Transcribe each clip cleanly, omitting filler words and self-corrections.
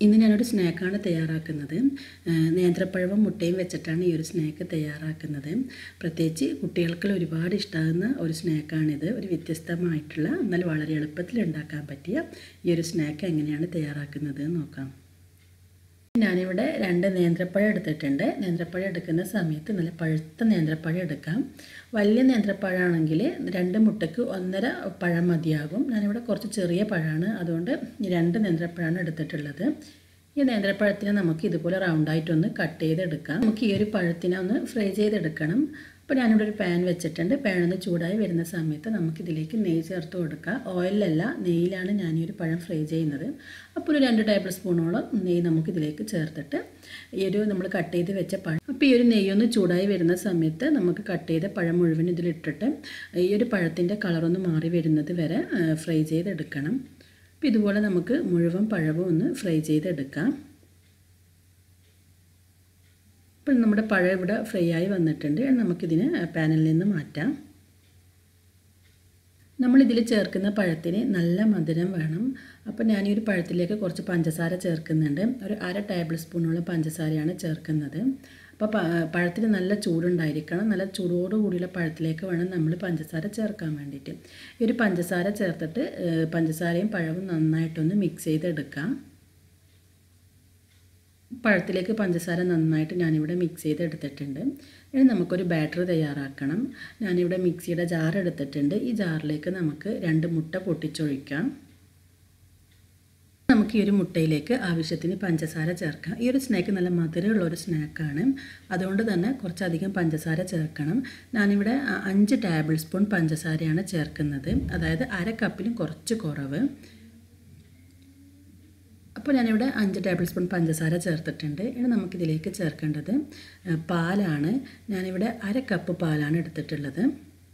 ഇന്ന് ഞാനൊരു സ്നാക്കാണ് തയ്യാറാക്കുന്നത്. നേന്ത്രപ്പഴവും മുട്ടയും വെച്ചിട്ടാണ് ഈ ഒരു സ്നാക്ക് തയ്യാറാക്കുന്നത്. പ്രത്യേകിച്ച് കുട്ടികൾക്ക് ഒരുപാട് ഇഷ്ടമാകുന്ന ഒരു സ്നാക്കാണിത്. ഒരു വ്യത്യസ്തമായിട്ടുള്ള എന്നാൽ വളരെ എളുപ്പത്തിൽ ഉണ്ടാക്കാൻ പറ്റിയ ഈ ഒരു സ്നാക്ക് എങ്ങനെയാണ് തയ്യാറാക്കുന്നത് നോക്കാം. ഞാനിവിടെ 2 നേന്ത്രപ്പഴം എടുത്തിട്ടുണ്ട്. നേന്ത്രപ്പഴം എടുക്കുന്ന സമയത്ത് നല്ല പഴുത്ത നേന്ത്രപ്പഴം എടുക്കാം. വലിയ നേന്ത്രപ്പഴമാണെങ്കിൽ 2 മുട്ടയ്ക്ക് 1.5 പഴം മതിയാകും. ഞാനിവിടെ കുറച്ച് ചെറിയ പഴമാണ്, അതുകൊണ്ട് 2 നേന്ത്രപ്പഴമാണ് എടുത്തിട്ടുള്ളത്. ഈ നേന്ത്രപ്പഴത്തിനെ നമുക്ക് ഇതുപോലെ റൗണ്ടായിട്ടൊന്ന് കട്ട് ചെയ്തെടുക്കാം. നമുക്ക് ഈ ഒരു പഴത്തിനെ ഒന്ന് ഫ്രൈ ചെയ്തെടുക്കണം. അപ്പോൾ ഞാനിവിടെ ഒരു പാൻ വെച്ചിട്ടുണ്ട്. പാനൊന്ന് ചൂടായി വരുന്ന സമയത്ത് നമുക്കിതിലേക്ക് നെയ്യ് ചേർത്ത് കൊടുക്കാം. ഓയിലല്ല, നെയ്യിലാണ് ഞാൻ ഈ ഒരു പഴം ഫ്രൈ ചെയ്യുന്നത്. അപ്പോൾ ഒരു 2 ടേബിൾ സ്പൂണോളം നെയ്യ് നമുക്കിതിലേക്ക് ചേർത്തിട്ട് ഈ ഒരു നമ്മൾ കട്ട് ചെയ്ത് വെച്ച പഴം, അപ്പോൾ ഈ ഒരു നെയ്യൊന്ന് ചൂടായി വരുന്ന സമയത്ത് നമുക്ക് കട്ട് ചെയ്ത പഴം മുഴുവൻ ഇതിലിട്ടിട്ട് ഈ ഒരു പഴത്തിൻ്റെ കളറൊന്ന് മാറി വരുന്നത് വരെ ഫ്രൈ ചെയ്തെടുക്കണം. അപ്പോൾ ഇതുപോലെ നമുക്ക് മുഴുവൻ പഴവും ഒന്ന് ഫ്രൈ ചെയ്തെടുക്കാം. ഇപ്പോൾ നമ്മുടെ പഴം ഇവിടെ ഫ്രൈ ആയി വന്നിട്ടുണ്ട്. നമുക്കിതിനെ പാനിൽ നിന്ന് മാറ്റാം. നമ്മളിതിൽ ചേർക്കുന്ന പഴത്തിന് നല്ല മധുരം വേണം. അപ്പോൾ ഞാൻ ഈ ഒരു പഴത്തിലേക്ക് കുറച്ച് പഞ്ചസാര ചേർക്കുന്നുണ്ട്. ഒരു 1/2 ടേബിൾ സ്പൂണോളം പഞ്ചസാരയാണ് ചേർക്കുന്നത്. അപ്പോൾ പഴത്തിന് നല്ല ചൂടുണ്ടായിരിക്കണം. നല്ല ചൂടോടുകൂടിയുള്ള പഴത്തിലേക്ക് വേണം നമ്മൾ പഞ്ചസാര ചേർക്കാൻ വേണ്ടിയിട്ട്. ഈ ഒരു പഞ്ചസാര ചേർത്തിട്ട് പഞ്ചസാരയും പഴവും നന്നായിട്ടൊന്ന് മിക്സ് ചെയ്തെടുക്കാം. പഴത്തിലേക്ക് പഞ്ചസാര നന്നായിട്ട് ഞാനിവിടെ മിക്സ് ചെയ്തെടുത്തിട്ടുണ്ട്. ഇനി നമുക്കൊരു ബാറ്റർ തയ്യാറാക്കണം. ഞാനിവിടെ മിക്സിയുടെ ജാർ എടുത്തിട്ടുണ്ട്. ഈ ജാറിലേക്ക് നമുക്ക് 2 മുട്ട പൊട്ടിച്ചൊഴിക്കാം. നമുക്ക് ഈ ഒരു മുട്ടയിലേക്ക് ആവശ്യത്തിന് പഞ്ചസാര ചേർക്കാം. ഈ ഒരു സ്നാക്ക് നല്ല മധുരമുള്ള ഒരു സ്നാക്കാണ്, അതുകൊണ്ട് തന്നെ കുറച്ചധികം പഞ്ചസാര ചേർക്കണം. ഞാനിവിടെ 5 ടേബിൾ സ്പൂൺ പഞ്ചസാരയാണ് ചേർക്കുന്നത്, അതായത് 1/2 കപ്പിലും കുറച്ച് കുറവ്. അപ്പോൾ ഞാനിവിടെ 5 ടേബിൾ സ്പൂൺ പഞ്ചസാര ചേർത്തിട്ടുണ്ട്. ഇനി നമുക്കിതിലേക്ക് ചേർക്കേണ്ടത് പാലാണ്. ഞാനിവിടെ 1/2 കപ്പ് പാലാണ് എടുത്തിട്ടുള്ളത്.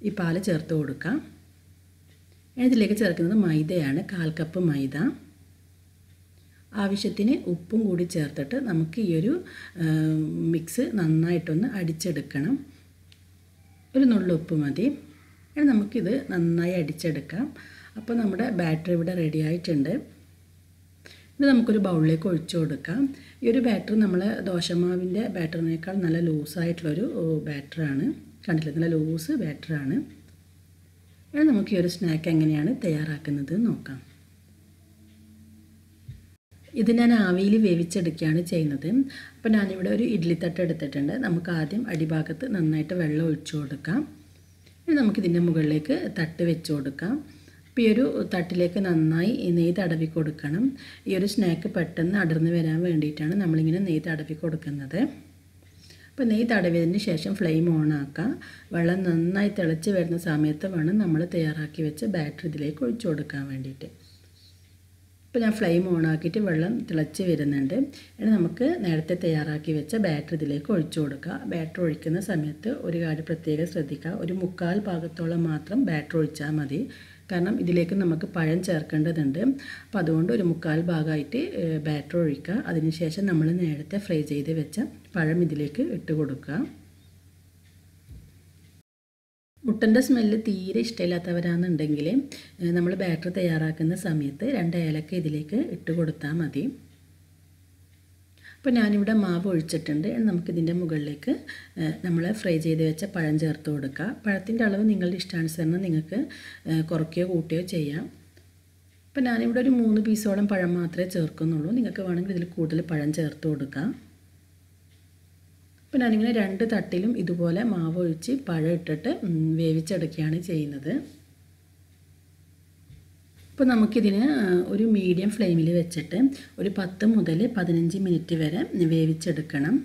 ഈ പാല് ചേർത്ത് കൊടുക്കാം. ഇതിലേക്ക് ചേർക്കുന്നത് മൈദയാണ്, 1/4 കപ്പ് മൈദ. ആവശ്യത്തിന് ഉപ്പും കൂടി ചേർത്തിട്ട് നമുക്ക് ഈ ഒരു മിക്സ് നന്നായിട്ടൊന്ന് അടിച്ചെടുക്കണം. ഒരു നുള്ളു ഉപ്പ് മതി. ഇനി നമുക്കിത് നന്നായി അടിച്ചെടുക്കാം. അപ്പോൾ നമ്മുടെ ബാറ്റർ ഇവിടെ റെഡി ആയിട്ടുണ്ട്. ഇത് നമുക്കൊരു ബൗളിലേക്ക് ഒഴിച്ചു കൊടുക്കാം. ഈ ഒരു ബാറ്റർ നമ്മൾ ദോശമാവിൻ്റെ ബാറ്ററിനേക്കാൾ നല്ല ലൂസായിട്ടുള്ളൊരു ബാറ്ററാണ്. കണ്ടില്ലേ, നല്ല ലൂസ് ബാറ്ററാണ്. ഇനി നമുക്ക് ഈ ഒരു സ്നാക്ക് എങ്ങനെയാണ് തയ്യാറാക്കുന്നത് നോക്കാം. ഇത് ഞാൻ ആവിയിൽ വേവിച്ചെടുക്കുകയാണ് ചെയ്യുന്നത്. അപ്പോൾ ഞാനിവിടെ ഒരു ഇഡ്ഡലിത്തട്ട് എടുത്തിട്ടുണ്ട്. നമുക്ക് ആദ്യം അടിഭാഗത്ത് നന്നായിട്ട് വെള്ളം ഒഴിച്ചു കൊടുക്കാം. ഇനി നമുക്കിതിൻ്റെ മുകളിലേക്ക് തട്ട് വെച്ച് കൊടുക്കാം. അപ്പോൾ ഈ ഒരു തട്ടിലേക്ക് നന്നായി നെയ്യ് തടവി കൊടുക്കണം. ഈ ഒരു സ്നാക്ക് പെട്ടെന്ന് അടർന്ന് വരാൻ വേണ്ടിയിട്ടാണ് നമ്മളിങ്ങനെ നെയ്യ് തടവി കൊടുക്കുന്നത്. അപ്പോൾ നെയ്യ് തടവിയതിന് ശേഷം ഫ്ലെയിം ഓൺ ആക്കാം. വെള്ളം നന്നായി തിളച്ച് വരുന്ന സമയത്ത് വേണം നമ്മൾ തയ്യാറാക്കി വെച്ച ബാറ്റർ ഇതിലേക്ക് ഒഴിച്ചു കൊടുക്കാൻ വേണ്ടിയിട്ട്. ഇപ്പോൾ ഞാൻ ഫ്ലെയിം ഓൺ ആക്കിയിട്ട് വെള്ളം തിളച്ച് വരുന്നുണ്ട്. ഇനി നമുക്ക് നേരത്തെ തയ്യാറാക്കി വെച്ച ബാറ്റർ ഇതിലേക്ക് ഒഴിച്ചു കൊടുക്കുക. ബാറ്റർ ഒഴിക്കുന്ന സമയത്ത് ഒരു കാര്യം പ്രത്യേകം ശ്രദ്ധിക്കുക, ഒരു 1/4 ഭാഗത്തോളം മാത്രം ബാറ്റർ ഒഴിച്ചാൽ മതി. കാരണം ഇതിലേക്ക് നമുക്ക് പഴം ചേർക്കേണ്ടതുണ്ട്. അപ്പോൾ അതുകൊണ്ട് ഒരു 1/4 ഭാഗമായിട്ട് ബാറ്റർ ഒഴിക്കുക. അതിനുശേഷം നമ്മൾ നേരത്തെ ഫ്രൈ ചെയ്ത് വെച്ച പഴം ഇതിലേക്ക് ഇട്ട് കൊടുക്കുക. മുട്ടൻ്റെ സ്മെല്ല് തീരെ ഇഷ്ടമില്ലാത്തവരാണെന്നുണ്ടെങ്കിൽ നമ്മൾ ബാറ്റർ തയ്യാറാക്കുന്ന സമയത്ത് 2 ഏലക്ക ഇതിലേക്ക് ഇട്ട് കൊടുത്താൽ മതി. അപ്പോൾ ഞാനിവിടെ മാവ് ഒഴിച്ചിട്ടുണ്ട്. നമുക്കിതിൻ്റെ മുകളിലേക്ക് നമ്മൾ ഫ്രൈ ചെയ്ത് വെച്ച പഴം ചേർത്ത് കൊടുക്കുക. പഴത്തിൻ്റെ അളവ് നിങ്ങളുടെ ഇഷ്ടാനുസരണം നിങ്ങൾക്ക് കുറയ്ക്കുകയോ കൂട്ടുകയോ ചെയ്യാം. അപ്പോൾ ഞാനിവിടെ ഒരു 3 പീസോളം പഴം മാത്രമേ ചേർക്കുന്നുള്ളൂ. നിങ്ങൾക്ക് വേണമെങ്കിൽ ഇതിൽ കൂടുതൽ പഴം ചേർത്ത് കൊടുക്കാം. അപ്പോൾ ഞാനിങ്ങനെ 2 തട്ടിലും ഇതുപോലെ മാവ് ഒഴിച്ച് പഴം ഇട്ടിട്ട് വേവിച്ചെടുക്കുകയാണ് ചെയ്യുന്നത്. അപ്പോൾ നമുക്കിതിന് ഒരു മീഡിയം ഫ്ലെയിമിൽ വെച്ചിട്ട് ഒരു 10 മുതൽ 15 മിനിറ്റ് വരെ വേവിച്ചെടുക്കണം.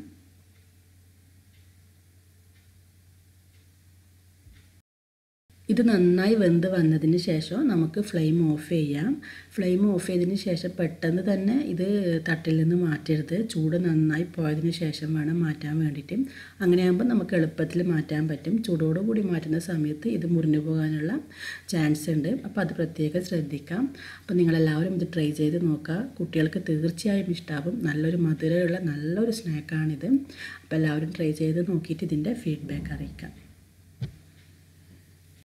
ഇത് നന്നായി വെന്ത് വന്നതിന് ശേഷം നമുക്ക് ഫ്ലെയിം ഓഫ് ചെയ്യാം. ഫ്ലെയിം ഓഫ് ചെയ്തതിന് ശേഷം പെട്ടെന്ന് തന്നെ ഇത് തട്ടിൽ നിന്ന് മാറ്റരുത്. ചൂട് നന്നായി പോയതിന് ശേഷം വേണം മാറ്റാൻ വേണ്ടിയിട്ട്. അങ്ങനെയാകുമ്പോൾ നമുക്ക് എളുപ്പത്തിൽ മാറ്റാൻ പറ്റും. ചൂടോടുകൂടി മാറ്റുന്ന സമയത്ത് ഇത് മുറിഞ്ഞു പോകാനുള്ള ചാൻസ് ഉണ്ട്. അപ്പോൾ അത് പ്രത്യേകം ശ്രദ്ധിക്കാം. അപ്പോൾ നിങ്ങളെല്ലാവരും ഇത് ട്രൈ ചെയ്ത് നോക്കുക. കുട്ടികൾക്ക് തീർച്ചയായും ഇഷ്ടമാകും. നല്ലൊരു മധുരമുള്ള നല്ലൊരു സ്നാക്കാണിത്. അപ്പോൾ എല്ലാവരും ട്രൈ ചെയ്ത് നോക്കിയിട്ട് ഇതിൻ്റെ ഫീഡ്ബാക്ക് അറിയിക്കാം.